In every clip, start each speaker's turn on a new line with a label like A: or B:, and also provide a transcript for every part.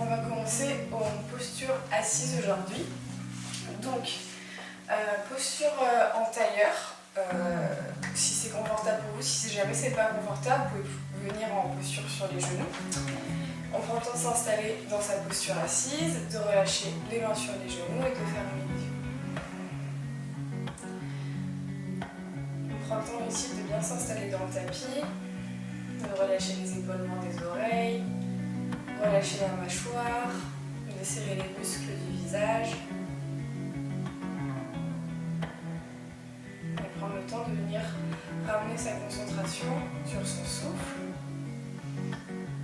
A: On va commencer en posture assise aujourd'hui. Donc, posture en tailleur, si c'est confortable pour vous, si jamais c'est pas confortable, vous pouvez venir en posture sur les genoux. On prend le temps de s'installer dans sa posture assise, de relâcher les mains sur les genoux et de fermer les yeux. On prend le temps ici de bien s'installer dans le tapis, de relâcher les épaulements des oreilles, relâcher la mâchoire, de serrer les muscles du visage. Et prendre le temps de venir ramener sa concentration sur son souffle,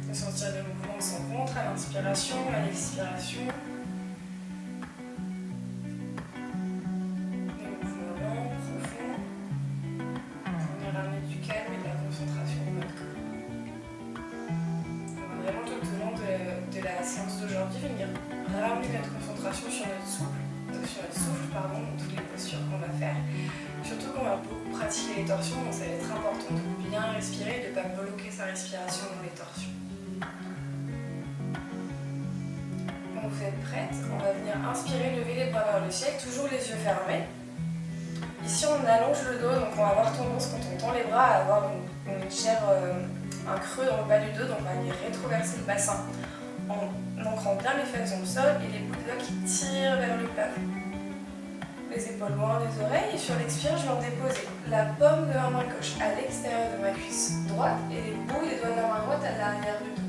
A: de sentir les mouvements de son ventre à l'inspiration, à l'expiration. Des mouvements lents, profonds, pour venir ramener du calme et de la concentration dans notre corps. On va vraiment tout au long de la séance d'aujourd'hui venir ramener notre concentration sur notre souffle, dans toutes les postures qu'on va faire. Surtout qu'on va beaucoup pratiquer les torsions, donc ça va être important de bien respirer et de ne pas bloquer sa respiration dans les torsions. Quand vous êtes prête, on va venir inspirer, lever les bras vers le ciel, toujours les yeux fermés. Ici on allonge le dos, donc on va avoir tendance quand on tend les bras à avoir un creux dans le bas du dos, donc on va venir rétroverser le bassin en ancrant bien les fesses dans le sol et les bouts de doigts qui tirent vers le plafond. Les épaules loin des oreilles et sur l'expire, je vais en déposer la paume de ma main gauche à l'extérieur de ma cuisse droite et les bouts des doigts de la main droite à l'arrière du dos.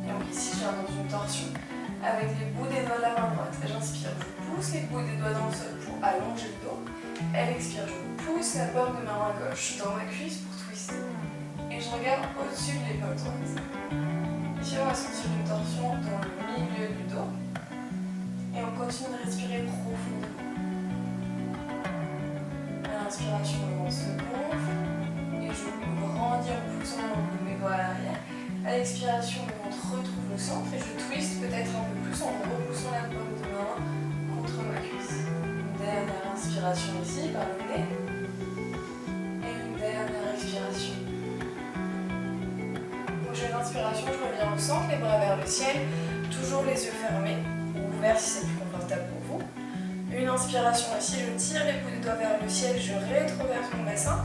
A: Et donc ici, je viens dans une torsion avec les bouts des doigts de la main droite. J'inspire, je pousse les bouts des doigts dans le sol pour allonger le dos. À l'expire, je pousse la paume de ma main gauche dans ma cuisse pour twister. Et je regarde au-dessus de l'épaule droite. Ici, on va sentir une torsion dans le milieu du dos. Et on continue de respirer profondément. À l'inspiration, le ventre se gonfle et je me grandis en poussant mes doigts à l'arrière. À l'expiration, le ventre retrouve le centre et je twiste peut-être un peu plus en repoussant la paume de ma main contre ma cuisse. Une dernière inspiration ici par le nez et une dernière expiration. Prochaine inspiration, je reviens au centre, les bras vers le ciel, toujours les yeux fermés ou ouverts si c'est plus confortable pour vous. Une inspiration ici, je tire les bouts des doigts vers le ciel, je rétroverse mon bassin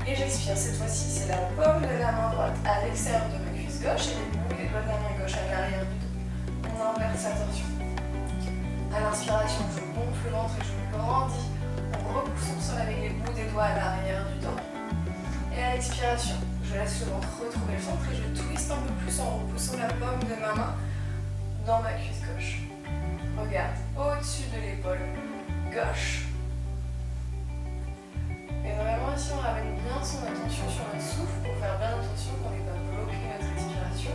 A: et j'expire. Cette fois-ci, c'est la paume de la main droite à l'extérieur de ma cuisse gauche et les bouts des doigts de la main gauche à l'arrière du dos. On inverse la torsion. À l'inspiration, je gonfle le ventre et je me grandis en repoussant le sol avec les bouts des doigts à l'arrière du dos. Et à l'expiration, je laisse le ventre retrouver le centre et je twiste un peu plus en repoussant la paume de ma main dans ma cuisse gauche. Regarde au-dessus de l'épaule gauche. Et vraiment ici on ramène bien son attention sur notre souffle pour faire bien attention qu'on n'ait pas bloqué notre respiration.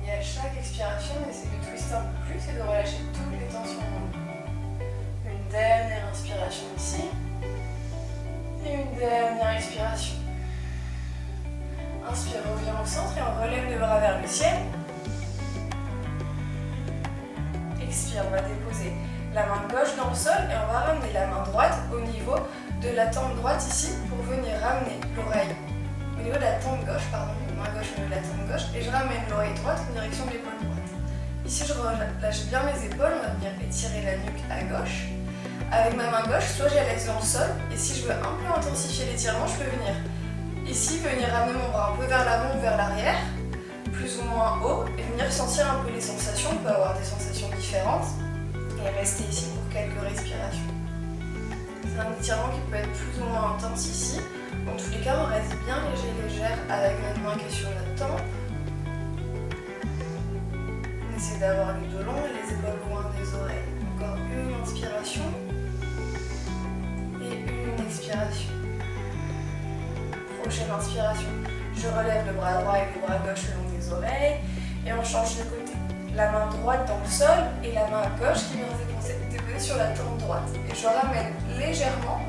A: Et à chaque expiration, on essaie de twister un peu plus et de relâcher toutes les tensions dans le corps. Une dernière inspiration ici. Et une dernière expiration. Inspire, reviens au centre et on relève les bras vers le ciel. Expire, on va déposer la main gauche dans le sol et on va ramener la main droite au niveau de la tempe droite ici pour venir ramener l'oreille au niveau de la tempe gauche, main gauche au niveau de la tempe gauche et je ramène l'oreille droite en direction de l'épaule droite. Ici je relâche bien mes épaules, on va venir étirer la nuque à gauche. Avec ma main gauche, soit je la laisse dans le sol et si je veux un peu intensifier l'étirement, je peux venir ici, venir ramener mon bras un peu vers l'avant ou vers l'arrière, plus ou moins haut, et venir sentir un peu les sensations. On peut avoir des sensations différentes et rester ici pour quelques respirations. C'est un étirement qui peut être plus ou moins intense ici. Dans tous les cas, on reste bien léger, légère avec notre main qui est sur notre tempe. On essaie d'avoir les dos longs et les épaules loin des oreilles. Encore une inspiration et une expiration. Prochaine inspiration, je relève le bras droit et le bras gauche le long des oreilles et on change de côté. La main droite dans le sol et la main gauche qui vient déposer sur la tempe droite. Et je ramène légèrement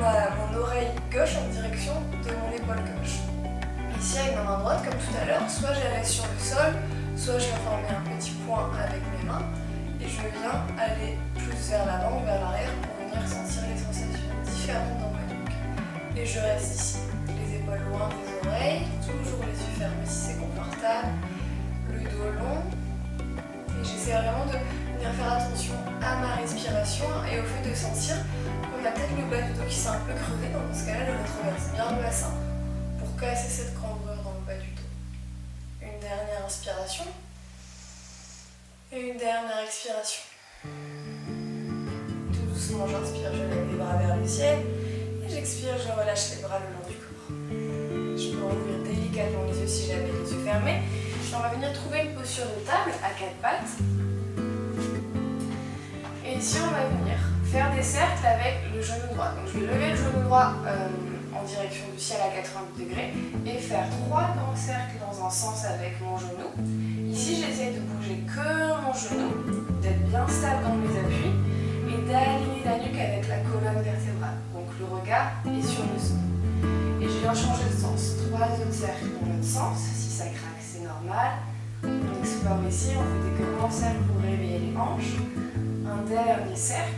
A: mon oreille gauche en direction de mon épaule gauche. Ici avec ma main droite, comme tout à l'heure, soit je la laisse sur le sol, soit je viens former un petit point avec mes mains et je viens aller plus vers l'avant ou vers l'arrière pour venir sentir les sensations différentes dans ma nuque. Et je reste ici, les épaules loin des oreilles, toujours les yeux fermés si c'est confortable. j'essaie vraiment de venir faire attention à ma respiration et au fait de sentir qu'on a peut-être le bas du dos qui s'est un peu creusé. Donc dans ce cas-là, je retraverse bien le bassin pour casser cette cambrure dans le bas du dos. Une dernière inspiration et une dernière expiration. Tout doucement, j'inspire, je lève les bras vers le ciel et j'expire, je relâche les bras le long du corps. Je peux ouvrir délicatement les yeux si j'avais les yeux fermés. Et on va venir trouver une posture de table à 4 pattes. Et ici, on va venir faire des cercles avec le genou droit. Donc je vais lever le genou droit en direction du ciel à 90 degrés et faire 3 grands cercles dans un sens avec mon genou. Ici, j'essaie de bouger que mon genou, d'être bien stable dans mes appuis et d'aligner la nuque avec la colonne vertébrale. Donc le regard est sur le sol. Et je viens changer de sens. 3 autres cercles dans l'autre sens. Si ça craque, c'est normal. On explore ici, on fait des grands cercles pour réveiller les hanches. Un dernier cercle.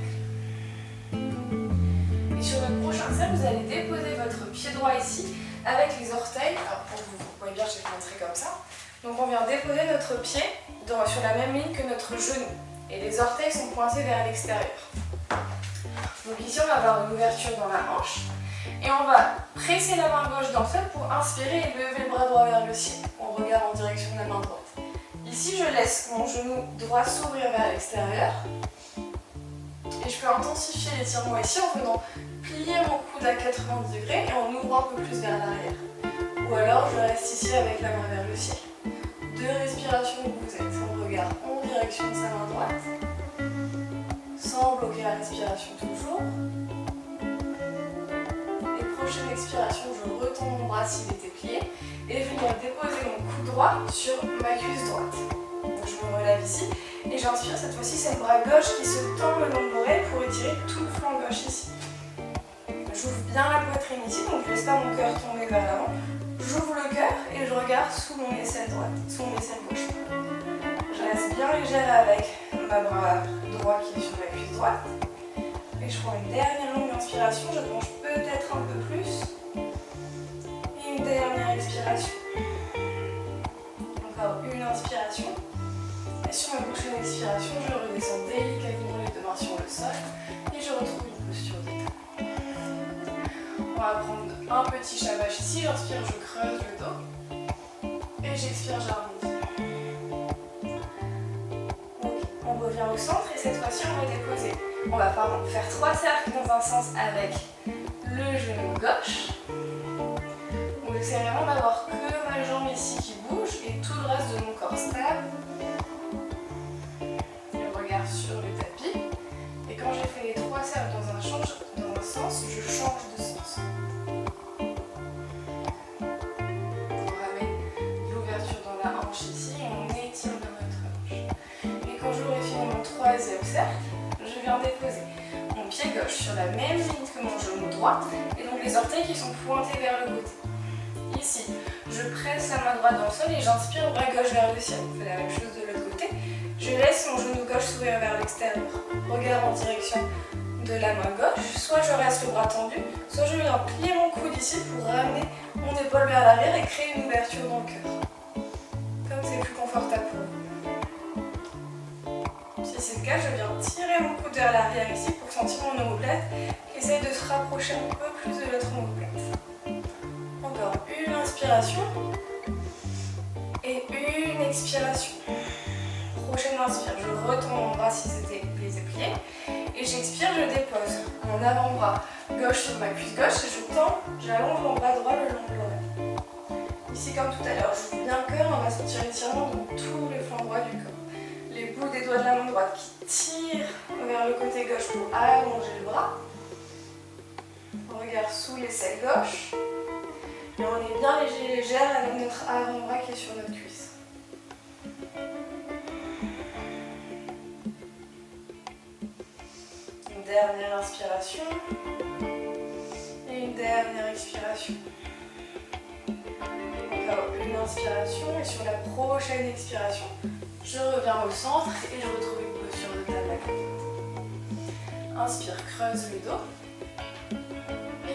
A: Et sur le prochain cercle, vous allez déposer votre pied droit ici avec les orteils. Alors pour vous voyez bien, je vais vous montrer comme ça. Donc on vient déposer notre pied sur la même ligne que notre genou. Et les orteils sont pointés vers l'extérieur. Donc ici, on va avoir une ouverture dans la hanche. Et on va presser la main gauche dans le sol pour inspirer et lever le bras droit vers le ciel. On regarde en direction de la main droite. Ici, je laisse mon genou droit s'ouvrir vers l'extérieur. Et je peux intensifier l'étirement ici en venant plier mon coude à 90 degrés et en ouvrant un peu plus vers l'arrière. Ou alors, je reste ici avec la main vers le ciel. 2 respirations où vous êtes. On regarde en direction de sa main droite. Sans bloquer la respiration toujours. Prochaine expiration, je retends mon bras s'il était plié et venir déposer mon coude droit sur ma cuisse droite. Donc je me relève ici et j'inspire. Cette fois-ci, c'est le bras gauche qui se tend le long de l'oreille pour étirer tout le flanc gauche ici. J'ouvre bien la poitrine ici, donc je ne laisse pas mon cœur tomber vers l'avant. J'ouvre le cœur et je regarde sous mon aisselle droite, sous mon aisselle gauche. Je reste bien légère avec ma bras droit qui est sur ma cuisse droite. Et je prends une dernière longue inspiration, je penche peut-être un peu plus. Et une dernière expiration. Encore une inspiration. Et sur ma prochaine expiration, je redescends délicatement les 2 mains sur le sol. Et je retrouve une posture de table. On va prendre un petit shabash ici. J'inspire, je creuse le dos. Et j'expire, j'arrondis. On revient au centre et cette fois-ci, on va déposer. On va faire 3 cercles dans un sens avec le genou gauche. Donc j'essaie vraiment d'avoir que ma jambe ici qui bouge et tout le reste de mon corps stable. Le regard sur le tapis. Et quand j'ai fait les 3 cercles dans un sens, je change de sens. On ramène l'ouverture dans la hanche ici et on étire de notre hanche. Et quand j'aurai fini mon 3e cercle, je viens déposer mon pied gauche sur la même ligne que mon genou droit et donc les orteils qui sont pointés vers le côté. Ici, je presse la main droite dans le sol et j'inspire, bras gauche vers le ciel. On fait la même chose de l'autre côté. Je laisse mon genou gauche s'ouvrir vers l'extérieur. Regard en direction de la main gauche. Soit je reste le bras tendu, soit je viens plier mon coude ici pour ramener mon épaule vers l'arrière et créer une ouverture dans le cœur. Comme c'est plus confortable pour vous. Si c'est le cas, je viens tirer mon coude vers l'arrière ici pour sentir mon omoplate qui essaye de se rapprocher un peu plus de l'autre omoplate. Encore une inspiration et une expiration. Prochaine inspire, je retends mon bras si c'était les pliés et j'expire, je dépose mon avant-bras gauche sur ma cuisse gauche et je tends, j'allonge mon bras droit le long de l'oreille. Ici comme tout à l'heure, j'ouvre bien le cœur, on va sentir l'étirement dans tout le flanc droit du corps. Les bouts des doigts de la main droite qui tirent vers le côté gauche pour allonger le bras. On regarde sous l'aisselle gauche. Et on est bien léger, légère avec notre avant-bras qui est sur notre cuisse. Une dernière inspiration. Et une dernière expiration. Encore une inspiration. Et sur la prochaine expiration, je reviens au centre et je retrouve une posture de table à 4 pattes. Inspire, creuse le dos.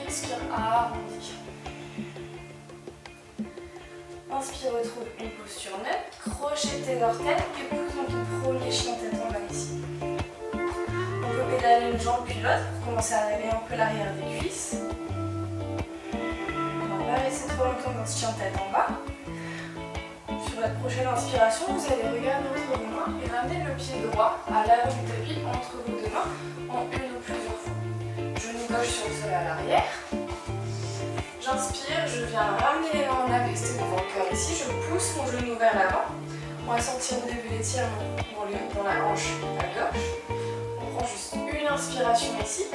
A: Expire, arrondis. inspire, retrouve une posture neutre, crochet tes orteils et pousse dans ton premier chien tête en bas ici. On peut pédaler une jambe puis l'autre pour commencer à réveiller un peu l'arrière des cuisses. On va pas rester trop longtemps dans ce chien tête en bas. Sur la prochaine inspiration, vous allez regarder entre vos mains et ramener le pied droit à l'avant du tapis entre vos deux mains en une ou plusieurs fois. Genou gauche sur le sol à l'arrière. J'inspire, je viens ramener les mains en avant, rester devant le cœur ici. Je pousse mon genou vers l'avant. On va sentir au début l'étirement dans la hanche à gauche. On prend juste une inspiration ici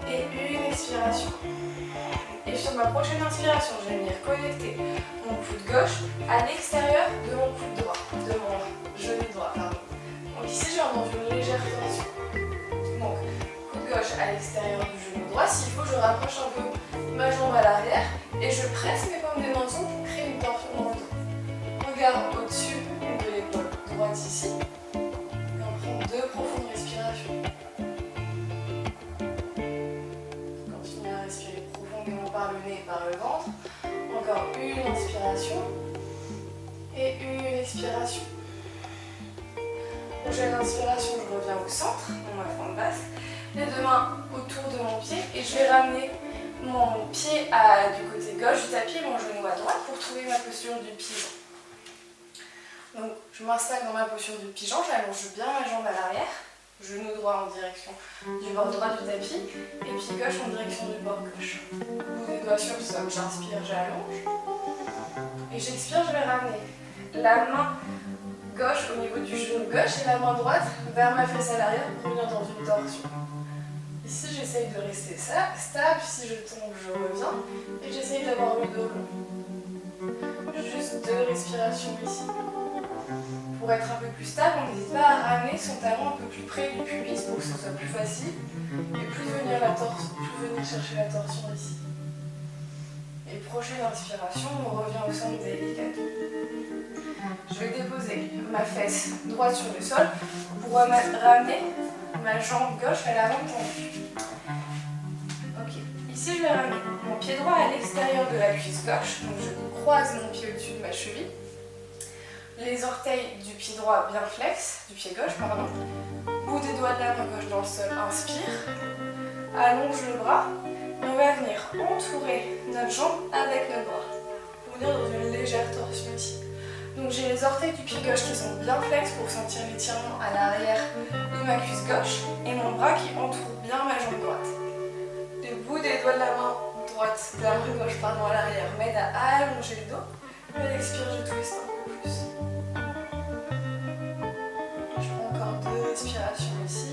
A: et une expiration. Et sur ma prochaine inspiration, je vais venir connecter mon coude gauche à l'extérieur de mon coude droit, de mon genou droit, pardon. Donc ici, je vais dans une légère torsion. Donc, coude gauche à l'extérieur du genou droit. S'il faut, je rapproche un peu ma jambe à l'arrière et je presse mes paumes des mains ensemble pour créer une torsion dans le dos. Regarde au-dessus de l'épaule droite ici. Et on prend 2 profondes respirations. Continue à respirer profondément par le nez et par le ventre. Encore une inspiration et une expiration. Prochaine inspiration, je reviens au centre, dans ma fente basse. Les 2 mains autour de mon pied et je vais ramener mon pied du côté gauche du tapis et mon genou à droite pour trouver ma posture du pigeon. Donc je m'installe dans ma posture du pigeon, j'allonge bien ma jambe à l'arrière, genou droit en direction du bord droit du tapis et pied gauche en direction du bord gauche. Bout des doigts sur le sol, j'inspire, j'allonge et j'expire, je vais ramener la main gauche au niveau du genou gauche et la main droite vers ma fesse à l'arrière pour venir dans une torsion. Ici, j'essaye de rester stable. Si je tombe, je reviens. Et j'essaye d'avoir le dos long. Juste 2 respirations ici. Pour être un peu plus stable, on n'hésite pas à ramener son talon un peu plus près du pubis pour que ce soit plus facile. Et plus venir chercher la torsion ici. Et prochaine inspiration, on revient au centre délicatement. Je vais déposer ma fesse droite sur le sol pour ramener ma jambe gauche à l'avant tendue. Ok, ici je vais ramener mon pied droit à l'extérieur de la cuisse gauche, donc je croise mon pied au-dessus de ma cheville. Les orteils du pied droit bien flex, du pied gauche, pardon. Bout des doigts de la main gauche dans le sol, inspire. Allonge le bras. Et on va venir entourer notre jambe avec notre bras. Pour venir dans une légère torsion ici. Donc j'ai les orteils du pied gauche qui sont bien flex pour sentir l'étirement à l'arrière de ma cuisse gauche et mon bras qui entoure bien ma jambe droite. Le bout des doigts de la main droite, de la main gauche pardon, à l'arrière m'aide à allonger le dos. Et à l'expire, je twist un peu plus. Je prends encore 2 respirations ici.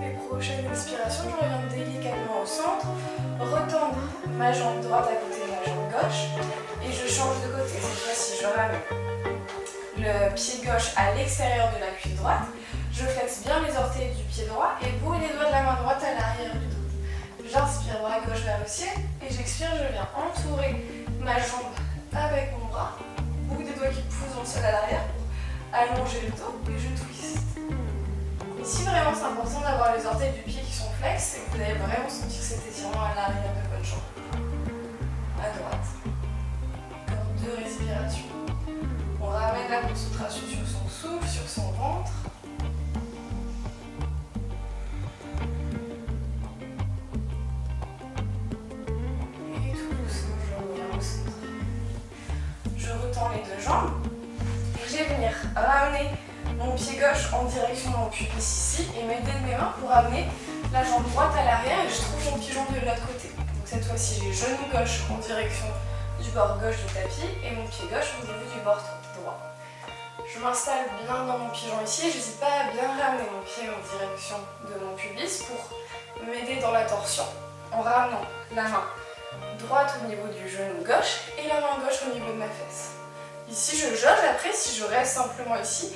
A: Et prochaine expiration, je reviens délicatement au centre. Retendre ma jambe droite à côté de ma jambe gauche et je change de côté. Cette fois-ci, je ramène le pied gauche à l'extérieur de la cuisse droite. Je flexe bien les orteils du pied droit et bout les doigts de la main droite à l'arrière du dos. J'inspire bras gauche vers le ciel et j'expire, je viens entourer ma jambe avec mon bras. Bout des doigts qui poussent dans le sol à l'arrière pour allonger le dos et je twist. Ici, vraiment, c'est important d'avoir les orteils du pied qui sont flex et que vous allez vraiment sentir cet étirement à l'arrière de votre jambe. À droite. Encore 2 respirations. On ramène la concentration sur son souffle, sur son ventre. Et tout doucement, je reviens au centre. Je retends les 2 jambes. Je vais venir ramener mon pied gauche en direction de mon pubis ici et m'aider de mes mains pour amener la jambe droite à l'arrière et je trouve mon pigeon de l'autre côté. Donc cette fois-ci, j'ai genou gauche en direction du bord gauche du tapis et mon pied gauche au niveau du bord droit. Je m'installe bien dans mon pigeon ici et je n'hésite pas à bien ramener mon pied en direction de mon pubis pour m'aider dans la torsion en ramenant la main droite au niveau du genou gauche et la main gauche au niveau de ma fesse. Ici, je jauge. Après, si je reste simplement ici,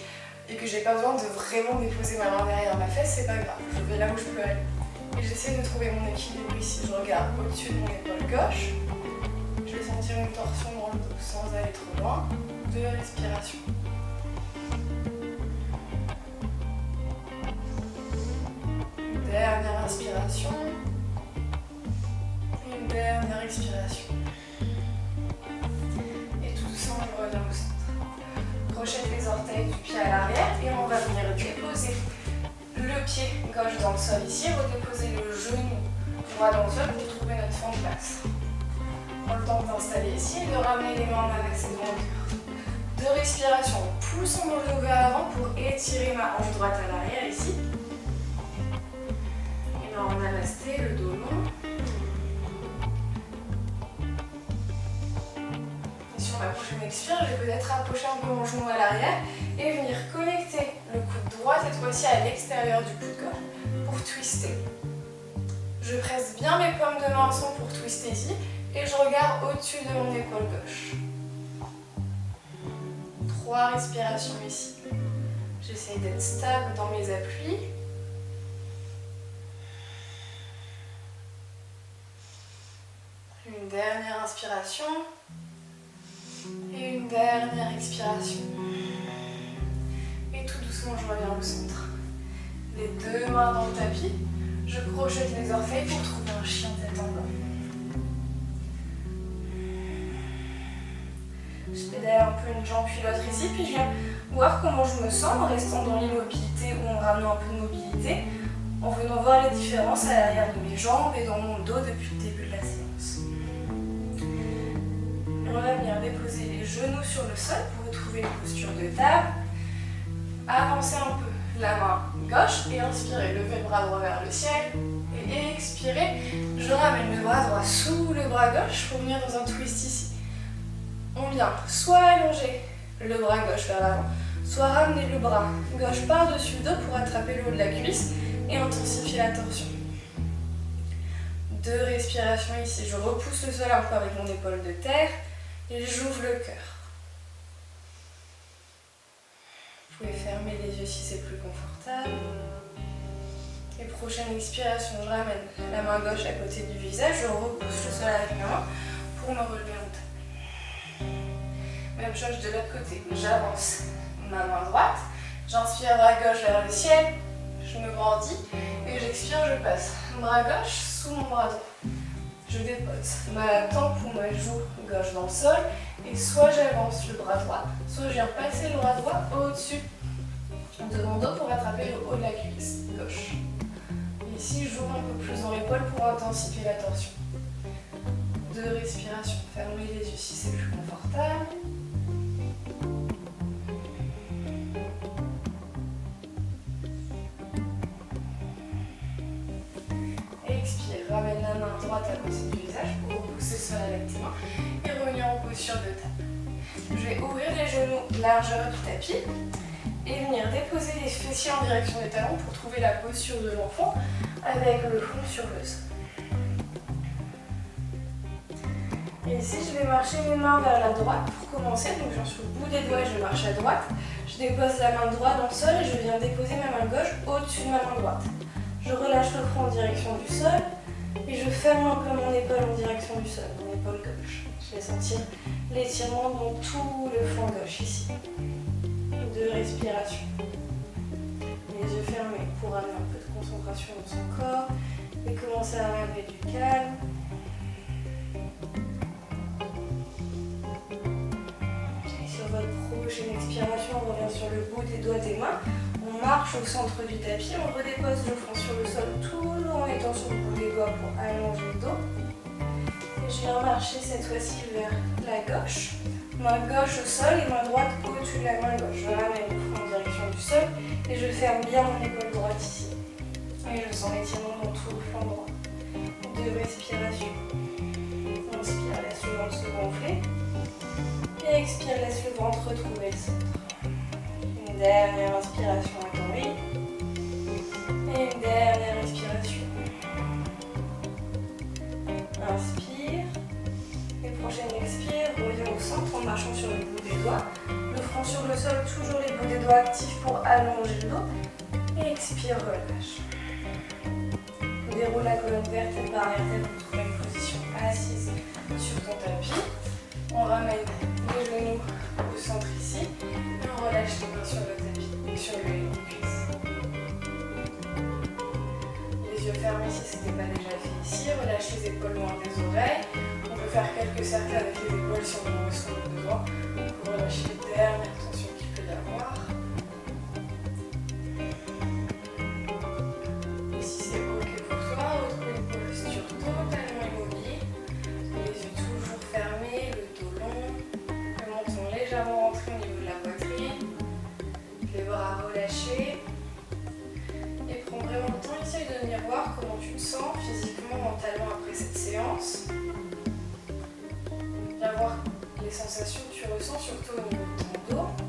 A: et que j'ai pas besoin de vraiment déposer ma main derrière ma fesse, c'est pas grave, je vais là où je peux aller. Et j'essaie de trouver mon équilibre ici. Je regarde au-dessus de mon épaule gauche, je vais sentir une torsion dans le dos sans aller trop loin. 2 respirations. dernière inspiration. Une dernière expiration. Et tout doucement, je reviens au centre. Crochette les orteils du pied à l'arrière et on va venir déposer le pied gauche dans le sol ici, redéposer le genou droit dans le sol pour trouver notre fond de place. Prends le temps d'installer ici et de ramener les mains en main avec ses grands cœurs. Deux respirations, poussons mon genou vers l'avant pour étirer ma hanche droite à l'arrière ici. Et là on a resté le dos long. Et sur ma prochaine expire, je vais peut-être approcher un peu mon genou à l'arrière et venir connecter le coude droit cette fois-ci à l'extérieur du coude gauche pour twister. Je presse bien mes paumes de main ensemble pour twister ici et je regarde au-dessus de mon épaule gauche. 3 respirations ici. J'essaie d'être stable dans mes appuis. Une dernière inspiration. Et une dernière expiration. Et tout doucement, je reviens au centre. Les deux mains dans le tapis. Je crochette les orteils pour trouver un chien tête en bas. Je pédale un peu une jambe puis l'autre ici, puis je viens voir comment je me sens en restant dans l'immobilité ou en ramenant un peu de mobilité, en venant voir les différences à l'arrière de mes jambes et dans mon dos depuis le début de la séance. On va venir déposer les genoux sur le sol pour retrouver une posture de table. Avancer un peu la main gauche et inspirez, levez le bras droit vers le ciel et expirez, je ramène le bras droit sous le bras gauche pour venir dans un twist ici. On vient soit allonger le bras gauche vers l'avant, soit ramener le bras gauche par-dessus le dos pour attraper le haut de la cuisse et intensifier la torsion. 2 respirations ici, je repousse le sol un peu avec mon épaule de terre et j'ouvre le cœur. Vous pouvez fermer les yeux si c'est plus confortable. Et prochaine expiration, je ramène la main gauche à côté du visage, je repousse le sol avec ma main pour me relever en table. Même chose de l'autre côté, j'avance ma main droite, j'inspire bras gauche vers le ciel, je me grandis et j'expire, je passe bras gauche sous mon bras droit. Je dépose ma tempe ou ma joue gauche dans le sol et soit j'avance le bras droit, soit je viens passer le bras droit au-dessus de mon dos pour attraper le haut de la cuisse gauche. Et ici, j'ouvre un peu plus dans l'épaule pour intensifier la torsion. 2 respirations, fermez les yeux si c'est plus confortable. Expire, ramène la main droite à côté du visage pour repousser le sol avec tes mains et revenir en posture de table. Je vais ouvrir les genoux largeur du tapis et venir déposer les fessiers en direction des talons pour trouver la posture de l'enfant avec le front sur le sol. Et ici, je vais marcher mes mains vers la droite pour commencer. Donc, je viens sur le bout des doigts et je marche à droite. Je dépose la main droite dans le sol et je viens déposer ma main gauche au-dessus de ma main droite. Je relâche le front en direction du sol et je ferme un peu mon épaule en direction du sol, mon épaule gauche. Je vais sentir l'étirement dans tout le flanc gauche ici. 2 respirations. Les yeux fermés pour amener un peu de concentration dans son corps et commencer à ramener du calme. Et sur votre prochaine expiration, on revient sur le bout des doigts des mains. On marche au centre du tapis, on redépose le front sur le sol toujours en étant sur le bout des doigts pour allonger le dos. Et je viens marcher cette fois-ci vers la gauche. Main gauche au sol et main droite au-dessus de la main gauche. Je ramène le front en direction du sol et je ferme bien mon épaule droite ici. Et je sens l'étirement dans tout le flanc droit. 2 respirations. Inspire, laisse le ventre se gonfler. Et expire, laisse le ventre retrouver le centre. Une dernière inspiration à ton rythme. Et une dernière expiration. Inspire. Et prochaine expire, reviens au centre en marchant sur le bout des doigts. Le front sur le sol, toujours les bouts des doigts actifs pour allonger le dos. Et expire, relâche. Déroule la colonne vertèbre par vertèbre pour trouver une position assise sur ton tapis. On ramène les genoux au centre ici. Et on relâche les mains sur le tapis, sur les cuisses. Les relâche les épaules loin des oreilles. On peut faire quelques cercles avec les épaules si on en ressent le besoin pour relâcher les dernières tensions qu'il peut y avoir. Et si c'est ok pour toi, retrouve une posture totalement immobile, les yeux toujours fermés, le dos long, le menton légèrement rentré au niveau de la poitrine, les bras relâchés. Et prends vraiment le temps ici de venir voir comment tu te sens physiquement, mentalement après cette séance. Viens voir les sensations que tu ressens surtout au niveau de ton dos.